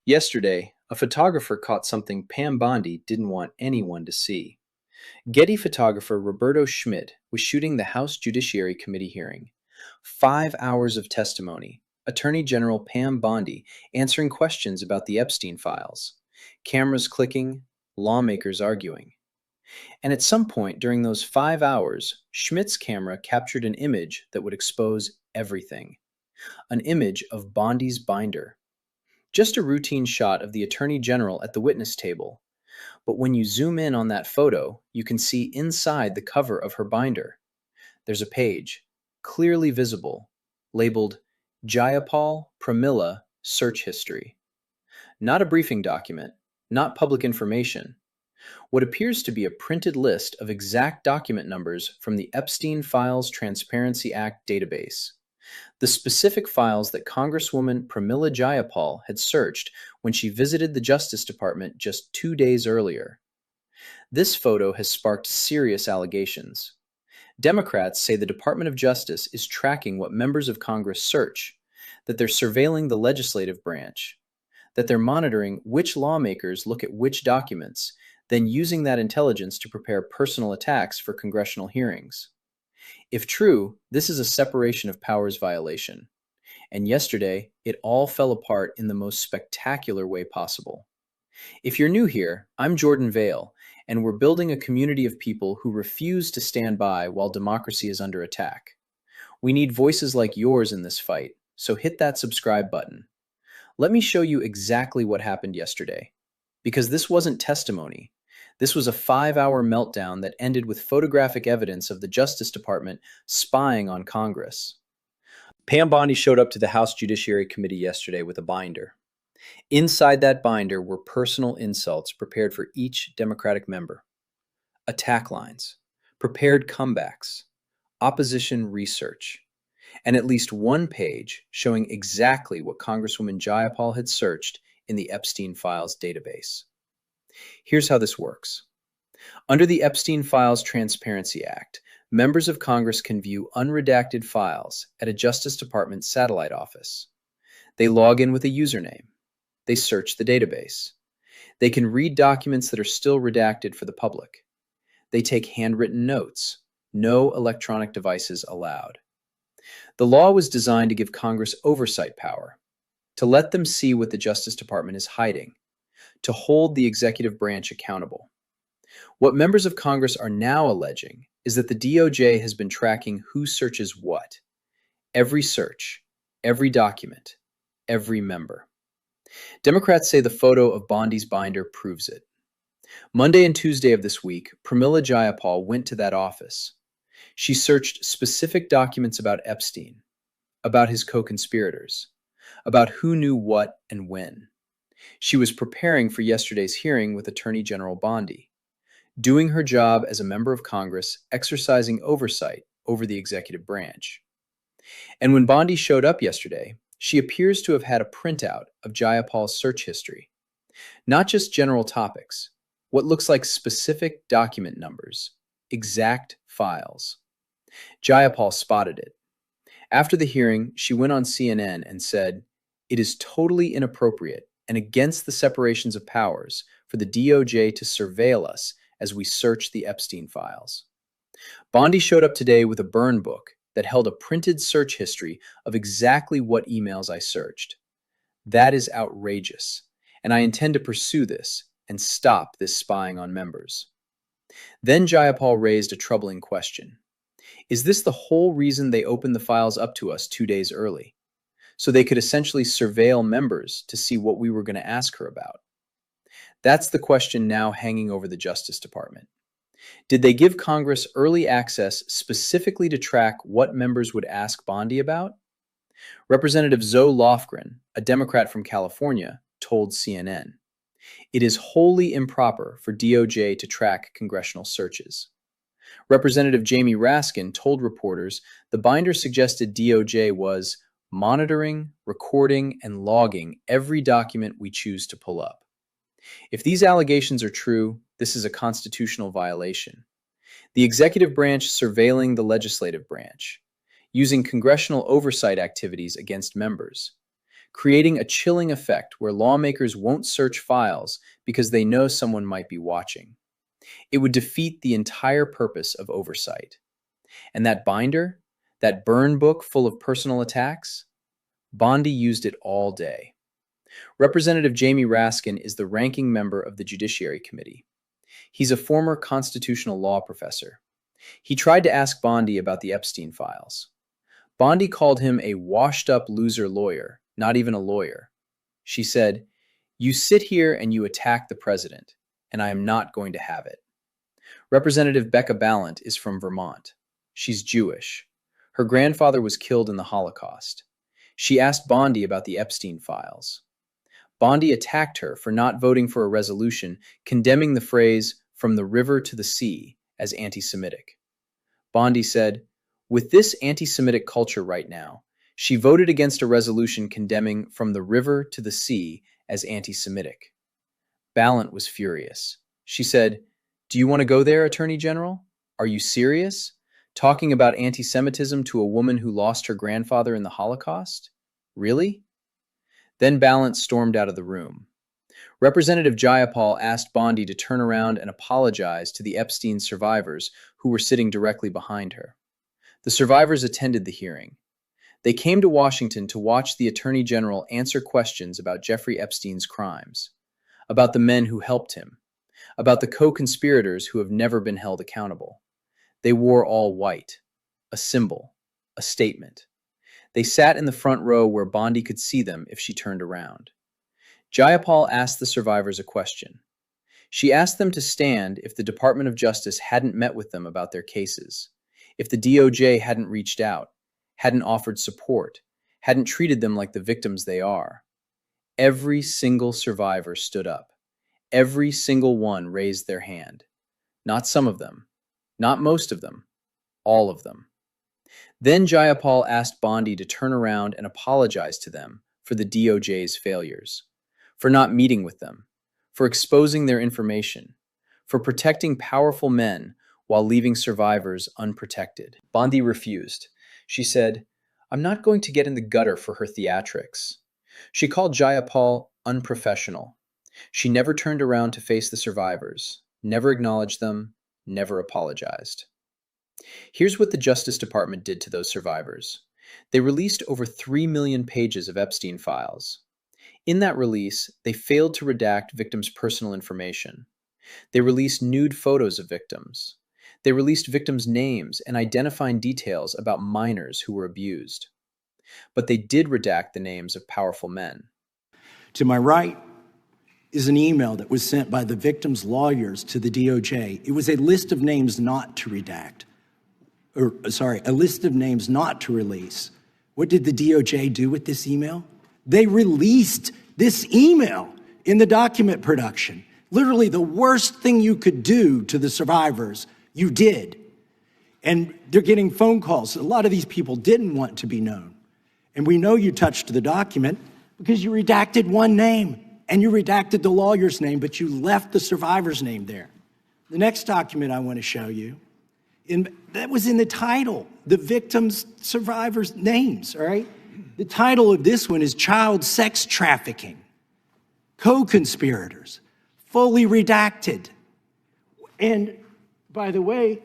Yesterday, a photographer caught something Pam Bondi didn't want anyone to see. Getty photographer Roberto Schmidt was shooting the House Judiciary Committee hearing. 5 hours of testimony. Attorney General Pam Bondi answering questions about the Epstein files. Cameras clicking, lawmakers arguing. And at some point during those 5 hours, Schmidt's camera captured an image that would expose everything. An image of Bondi's binder. Just a routine shot of the Attorney General at the witness table. But when you zoom in on that photo, you can see inside the cover of her binder. There's a page, clearly visible, labeled Jayapal Pramila Search History. Not a briefing document, not public information. What appears to be a printed list of exact document numbers from the Epstein Files Transparency Act database. The specific files that Congresswoman Pramila Jayapal had searched when she visited the Justice Department just 2 days earlier. This photo has sparked serious allegations. Democrats say the Department of Justice is tracking what members of Congress search, that they're surveilling the legislative branch, that they're monitoring which lawmakers look at which documents, then using that intelligence to prepare personal attacks for congressional hearings. If true, this is a separation of powers violation. And yesterday, it all fell apart in the most spectacular way possible. If you're new here, I'm Jordan Vale, and we're building a community of people who refuse to stand by while democracy is under attack. We need voices like yours in this fight, so hit that subscribe button. Let me show you exactly what happened yesterday. Because this wasn't testimony. This was a 5-hour meltdown that ended with photographic evidence of the Justice Department spying on Congress. Pam Bondi showed up to the House Judiciary Committee yesterday with a binder. Inside that binder were personal insults prepared for each Democratic member, attack lines, prepared comebacks, opposition research, and at least one page showing exactly what Congresswoman Jayapal had searched in the Epstein Files database. Here's how this works. Under the Epstein Files Transparency Act, members of Congress can view unredacted files at a Justice Department satellite office. They log in with a username. They search the database. They can read documents that are still redacted for the public. They take handwritten notes. No electronic devices allowed. The law was designed to give Congress oversight power, to let them see what the Justice Department is hiding, to hold the executive branch accountable. What members of Congress are now alleging is that the DOJ has been tracking who searches what. Every search, every document, every member. Democrats say the photo of Bondi's binder proves it. Monday and Tuesday of this week, Pramila Jayapal went to that office. She searched specific documents about Epstein, about his co-conspirators, about who knew what and when. She was preparing for yesterday's hearing with Attorney General Bondi, doing her job as a member of Congress, exercising oversight over the executive branch. And when Bondi showed up yesterday, she appears to have had a printout of Jayapal's search history. Not just general topics, what looks like specific document numbers, exact files. Jayapal spotted it. After the hearing, she went on CNN and said, "It is totally inappropriate and against the separations of powers for the DOJ to surveil us as we search the Epstein files." Bondi showed up today with a burn book that held a printed search history of exactly what emails I searched. That is outrageous, and I intend to pursue this and stop this spying on members. Then Jayapal raised a troubling question. Is this the whole reason they opened the files up to us 2 days early? So they could essentially surveil members to see what we were going to ask her about? That's the question now hanging over the Justice Department. Did they give Congress early access specifically to track what members would ask Bondi about? Representative Zoe Lofgren, a Democrat from California, told CNN, "It is wholly improper for DOJ to track congressional searches." Representative Jamie Raskin told reporters the binder suggested DOJ was monitoring, recording, and logging every document we choose to pull up. If these allegations are true, this is a constitutional violation. The executive branch surveilling the legislative branch, using congressional oversight activities against members, creating a chilling effect where lawmakers won't search files because they know someone might be watching. It would defeat the entire purpose of oversight. And that binder, that burn book full of personal attacks, Bondi used it all day. Representative Jamie Raskin is the ranking member of the Judiciary Committee. He's a former constitutional law professor. He tried to ask Bondi about the Epstein files. Bondi called him a washed-up loser lawyer, not even a lawyer. She said, "You sit here and you attack the president, and I am not going to have it." Representative Becca Balint is from Vermont. She's Jewish. Her grandfather was killed in the Holocaust. She asked Bondi about the Epstein files. Bondi attacked her for not voting for a resolution condemning the phrase "from the river to the sea" as anti-Semitic. Bondi said, "With this anti-Semitic culture right now, she voted against a resolution condemning "from the river to the sea" as anti-Semitic." Balint was furious. She said, "Do you want to go there, Attorney General? Are you serious? Talking about anti-Semitism to a woman who lost her grandfather in the Holocaust? Really?" Then Balint stormed out of the room. Representative Jayapal asked Bondi to turn around and apologize to the Epstein survivors who were sitting directly behind her. The survivors attended the hearing. They came to Washington to watch the Attorney General answer questions about Jeffrey Epstein's crimes, about the men who helped him, about the co-conspirators who have never been held accountable. They wore all white, a symbol, a statement. They sat in the front row where Bondi could see them if she turned around. Jayapal asked the survivors a question. She asked them to stand if the Department of Justice hadn't met with them about their cases, if the DOJ hadn't reached out, hadn't offered support, hadn't treated them like the victims they are. Every single survivor stood up. Every single one raised their hand. Not some of them, not most of them, all of them. Then Jayapal asked Bondi to turn around and apologize to them for the DOJ's failures, for not meeting with them, for exposing their information, for protecting powerful men while leaving survivors unprotected. Bondi refused. She said, "I'm not going to get in the gutter for her theatrics." She called Jayapal unprofessional. She never turned around to face the survivors, never acknowledged them, never apologized. Here's what the Justice Department did to those survivors. They released over 3 million pages of Epstein files. In that release, they failed to redact victims' personal information. They released nude photos of victims. They released victims' names and identifying details about minors who were abused. But they did redact the names of powerful men. To my right is an email that was sent by the victims' lawyers to the DOJ. It was a list of names not to redact. A list of names not to release. What did the DOJ do with this email? They released this email in the document production. Literally the worst thing you could do to the survivors, you did. And they're getting phone calls. A lot of these people didn't want to be known. And we know you touched the document because you redacted one name and you redacted the lawyer's name, but you left the survivor's name there. The next document I want to show you, that was in the title, the victims' survivors' names, all right? The title of this one is Child Sex Trafficking, Co-Conspirators, fully redacted. And by the way,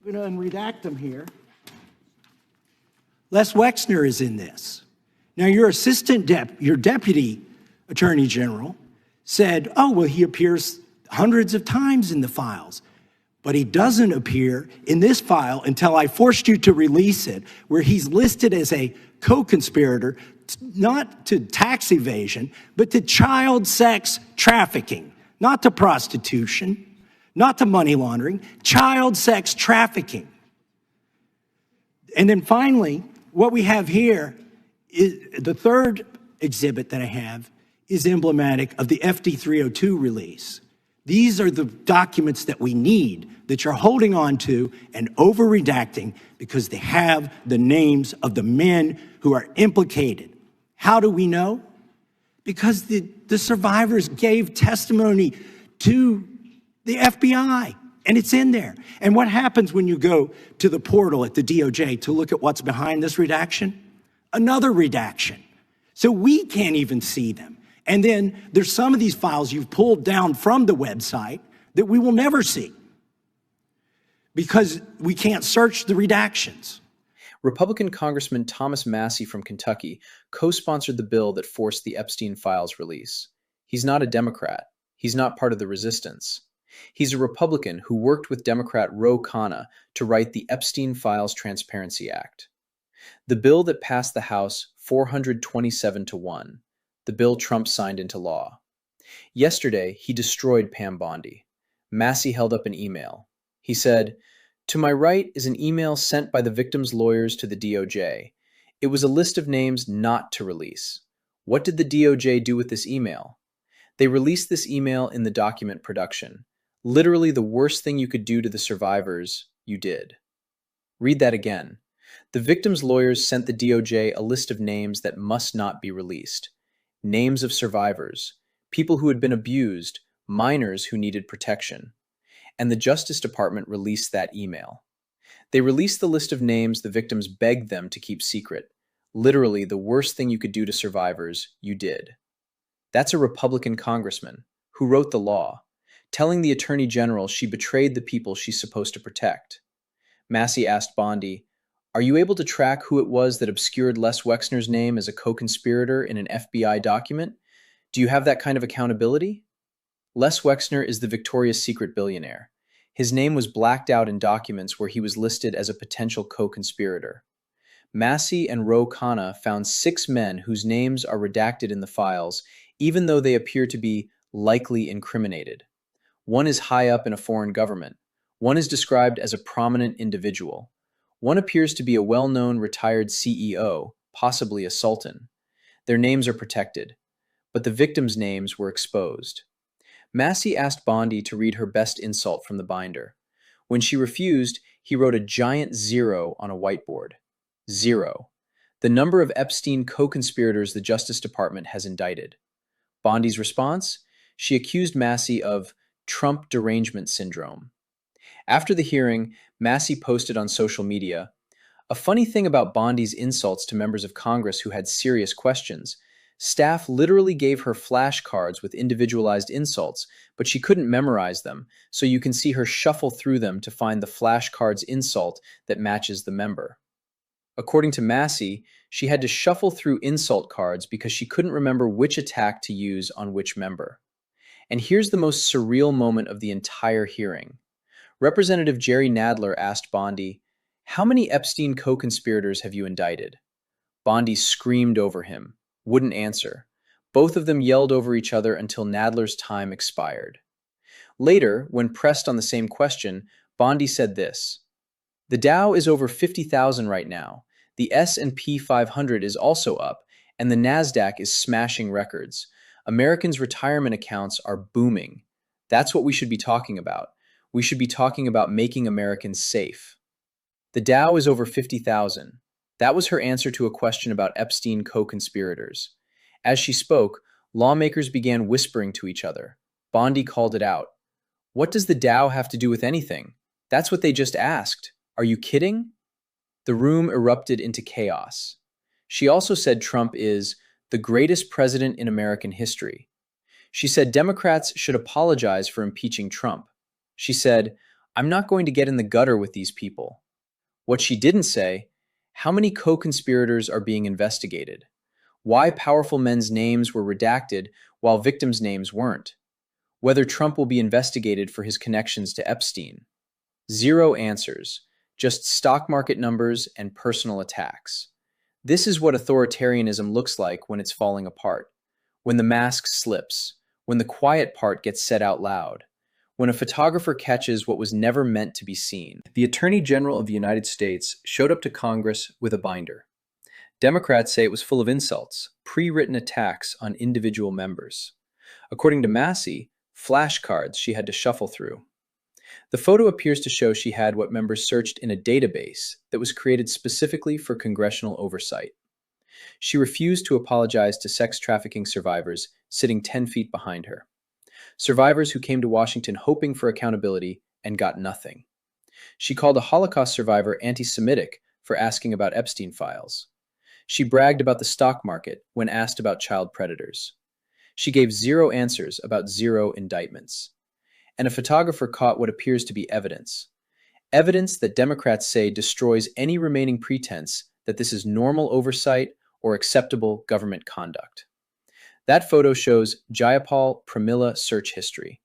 I'm going to unredact them here. Les Wexner is in this. Now, your deputy attorney general said, oh, well, he appears hundreds of times in the files. But he doesn't appear in this file until I forced you to release it, where he's listed as a co-conspirator, not to tax evasion, but to child sex trafficking, not to prostitution, not to money laundering, child sex trafficking. And then finally, what we have here is the third exhibit that I have is emblematic of the FD 302 release. These are the documents that we need, that you're holding on to and over-redacting because they have the names of the men who are implicated. How do we know? Because the survivors gave testimony to the FBI, and it's in there. And what happens when you go to the portal at the DOJ to look at what's behind this redaction? Another redaction. So we can't even see them. And then there's some of these files you've pulled down from the website that we will never see because we can't search the redactions. Republican Congressman Thomas Massie from Kentucky co-sponsored the bill that forced the Epstein files release. He's not a Democrat. He's not part of the resistance. He's a Republican who worked with Democrat Ro Khanna to write the Epstein Files Transparency Act. The bill that passed the House 427-1, the bill Trump signed into law. Yesterday, he destroyed Pam Bondi. Massie held up an email. He said, "To my right is an email sent by the victim's lawyers to the DOJ. It was a list of names not to release. What did the DOJ do with this email? They released this email in the document production. Literally the worst thing you could do to the survivors, you did." Read that again. The victim's lawyers sent the DOJ a list of names that must not be released. Names of survivors, people who had been abused, minors who needed protection. And the Justice Department released that email. They released the list of names the victims begged them to keep secret. Literally, the worst thing you could do to survivors, you did. That's a Republican congressman who wrote the law, telling the Attorney General she betrayed the people she's supposed to protect. Massie asked Bondi, "Are you able to track who it was that obscured Les Wexner's name as a co-conspirator in an FBI document? Do you have that kind of accountability?" Les Wexner is the Victoria's Secret billionaire. His name was blacked out in documents where he was listed as a potential co-conspirator. Massie and Ro Khanna found 6 men whose names are redacted in the files, even though they appear to be likely incriminated. One is high up in a foreign government. One is described as a prominent individual. One appears to be a well-known retired CEO, possibly a sultan. Their names are protected, but the victims' names were exposed. Massie asked Bondi to read her best insult from the binder. When she refused, he wrote a giant 0 on a whiteboard. 0. The number of Epstein co-conspirators the Justice Department has indicted. Bondi's response? She accused Massie of Trump derangement syndrome. After the hearing, Massie posted on social media, "A funny thing about Bondi's insults to members of Congress who had serious questions. Staff literally gave her flashcards with individualized insults, but she couldn't memorize them, so you can see her shuffle through them to find the flashcard's insult that matches the member." According to Massie, she had to shuffle through insult cards because she couldn't remember which attack to use on which member. And here's the most surreal moment of the entire hearing. Representative Jerry Nadler asked Bondi, "How many Epstein co-conspirators have you indicted?" Bondi screamed over him, wouldn't answer. Both of them yelled over each other until Nadler's time expired. Later, when pressed on the same question, Bondi said this, "The Dow is over 50,000 right now. The S&P 500 is also up, and the NASDAQ is smashing records. Americans' retirement accounts are booming. That's what we should be talking about. We should be talking about making Americans safe." The Dow is over 50,000. That was her answer to a question about Epstein co-conspirators. As she spoke, lawmakers began whispering to each other. Bondi called it out. "What does the Dow have to do with anything? That's what they just asked. Are you kidding?" The room erupted into chaos. She also said Trump is the greatest president in American history. She said Democrats should apologize for impeaching Trump. She said, "I'm not going to get in the gutter with these people." What she didn't say, how many co-conspirators are being investigated? Why powerful men's names were redacted while victims' names weren't? Whether Trump will be investigated for his connections to Epstein? 0 answers, just stock market numbers and personal attacks. This is what authoritarianism looks like when it's falling apart, when the mask slips, when the quiet part gets said out loud, when a photographer catches what was never meant to be seen. The Attorney General of the United States showed up to Congress with a binder. Democrats say it was full of insults, pre-written attacks on individual members. According to Massie, flashcards she had to shuffle through. The photo appears to show she had what members searched in a database that was created specifically for congressional oversight. She refused to apologize to sex trafficking survivors sitting 10 feet behind her. Survivors who came to Washington hoping for accountability and got nothing. She called a Holocaust survivor anti-Semitic for asking about Epstein files. She bragged about the stock market when asked about child predators. She gave zero answers about zero indictments. And a photographer caught what appears to be evidence. Evidence that Democrats say destroys any remaining pretense that this is normal oversight or acceptable government conduct. That photo shows Jayapal Pramila Search History.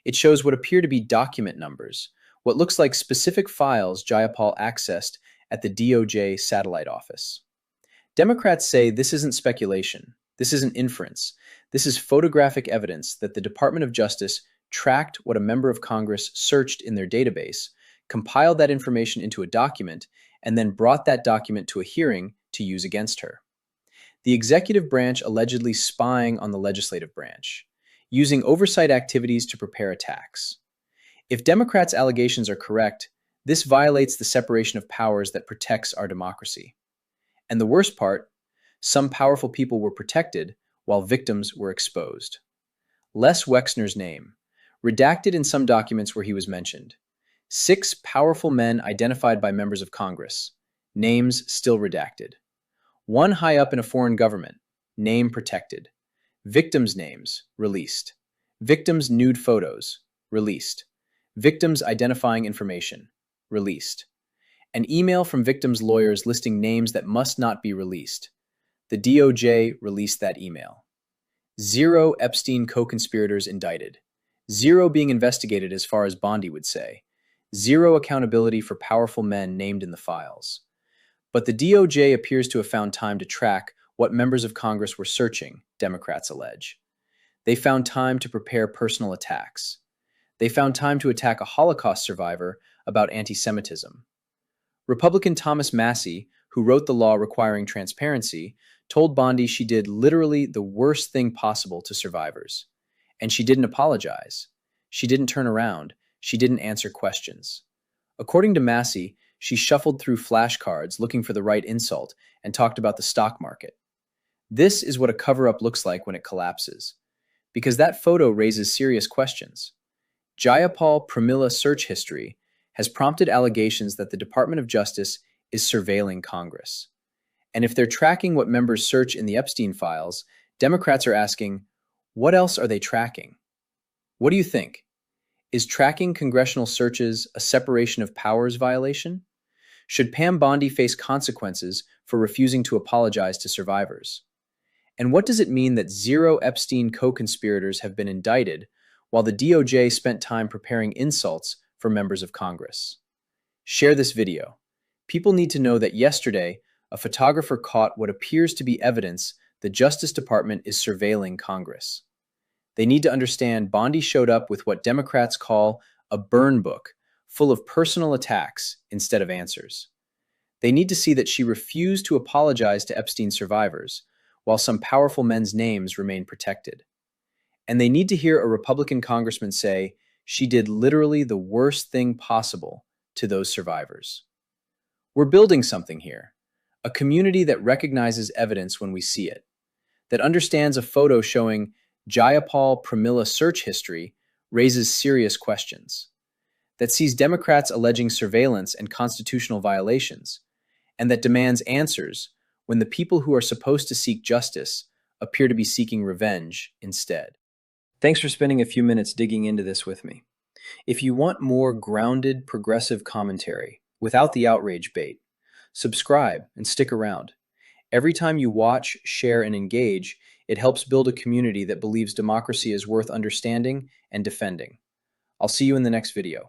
It shows what appear to be document numbers, what looks like specific files Jayapal accessed at the DOJ satellite office. Democrats say this isn't speculation, this isn't inference, this is photographic evidence that the Department of Justice tracked what a member of Congress searched in their database, compiled that information into a document, and then brought that document to a hearing to use against her. The executive branch allegedly spying on the legislative branch, using oversight activities to prepare attacks. If Democrats' allegations are correct, this violates the separation of powers that protects our democracy. And the worst part, some powerful people were protected while victims were exposed. Les Wexner's name, redacted in some documents where he was mentioned. 6 powerful men identified by members of Congress, names still redacted. 1 high up in a foreign government, name protected. Victims' names, released. Victims' nude photos, released. Victims' identifying information, released. An email from victims' lawyers listing names that must not be released. The DOJ released that email. ZERO Epstein co-conspirators indicted. ZERO being investigated as far as Bondi would say. Zero accountability for powerful men named in the files. But the DOJ appears to have found time to track what members of Congress were searching, Democrats allege. They found time to prepare personal attacks. They found time to attack a Holocaust survivor about anti-Semitism. Republican Thomas Massie, who wrote the law requiring transparency, told Bondi she did literally the worst thing possible to survivors. And she didn't apologize. She didn't turn around. She didn't answer questions. According to Massie, she shuffled through flashcards looking for the right insult and talked about the stock market. This is what a cover-up looks like when it collapses. Because that photo raises serious questions. Jayapal Pramila Search History has prompted allegations that the Department of Justice is surveilling Congress. And if they're tracking what members search in the Epstein files, Democrats are asking, what else are they tracking? What do you think? Is tracking congressional searches a separation of powers violation? Should Pam Bondi face consequences for refusing to apologize to survivors? And what does it mean that ZERO Epstein co-conspirators have been indicted while the DOJ spent time preparing insults for members of Congress? Share this video. People need to know that yesterday, a photographer caught what appears to be evidence the Justice Department is surveilling Congress. They need to understand Bondi showed up with what Democrats call a burn book, full of personal attacks instead of answers. They need to see that she refused to apologize to Epstein survivors, while some powerful men's names remain protected. And they need to hear a Republican congressman say she did literally the worst thing possible to those survivors. We're building something here, a community that recognizes evidence when we see it, that understands a photo showing Jayapal Pramila Search History raises serious questions, that sees Democrats alleging surveillance and constitutional violations, and that demands answers when the people who are supposed to seek justice appear to be seeking revenge instead. Thanks for spending a few minutes digging into this with me. If you want more grounded, progressive commentary without the outrage bait, subscribe and stick around. Every time you watch, share, and engage, it helps build a community that believes democracy is worth understanding and defending. I'll see you in the next video.